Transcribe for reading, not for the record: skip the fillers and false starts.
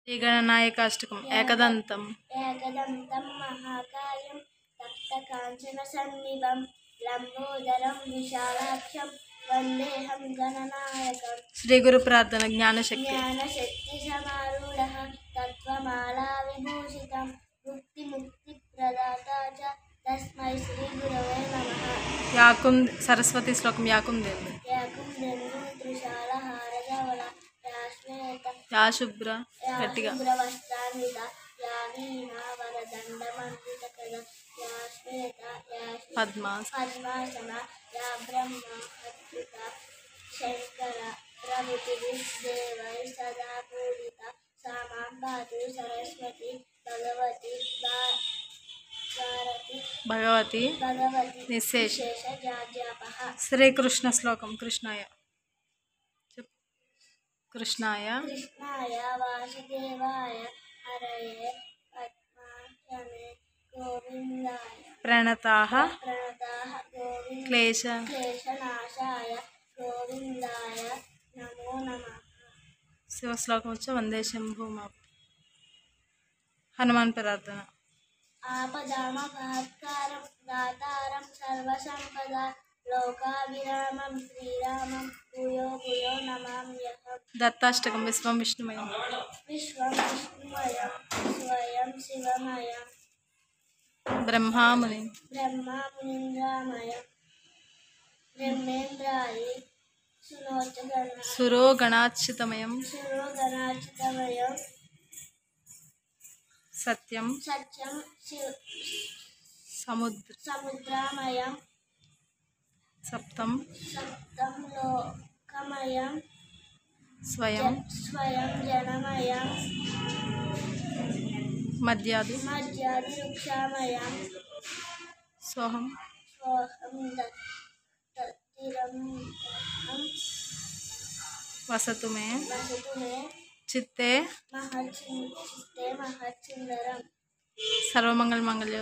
श्रीगणनायकाष्टकम् एकदन्तं महाकायं तप्तकाञ्चनसन्निभं लम्बोदरं विशालाक्षं वन्देऽहं गणनायकम्। श्रीगुरुप्रार्थना ज्ञानशक्ति ज्ञानशक्तिसमारूढः तत्त्वमालाविभूषितं मुक्तिप्रदाता च तस्मै श्रीगुरवे नमः। याकुं सरस्वती श्लोकं याकुं देवी त्रिशालहारधवला या शुभ्र गट्टिगा वस्त्रान्वित या वीणावरदण्डमण्डितकरा या श्वेता या पद्मासना या ब्रह्माच्युता शङ्कर प्रभृतिभिर्देवैः सदा पूजिता सा मां पातु सरस्वती भगवती निःशेषजाड्यापः। श्रीकृष्ण श्लोकं कृष्णाय वासुदेवाय हरये पद्मासने गोविन्दाय प्रणताः क्लेशनाशाय गोविन्दाय नमो नमः। शिवश्लोकं च वन्दे शम्भुमा। हनुमान् प्रार्थना आपदामपहत्कारं दातारं सर्वसम्पदा लोकाभिरामं श्रीरामं भूयो भूयो नमाम्यहम्। दत्ताष्टकं विश्वं विष्णुमयं स्वयं शिवमयं ब्रह्मा मुनीन्द्रामयं ब्रह्मेन्द्रायि सुरोगणाच्युतमयं सत्यं समुद्रामयं सप्तं लोकमयं स्वयं जनमयं मध्यादिवृक्षामयं सोहं वसतु मे चित्ते महच्चिन्दरम्। सर्वमंगलमांगल्ये।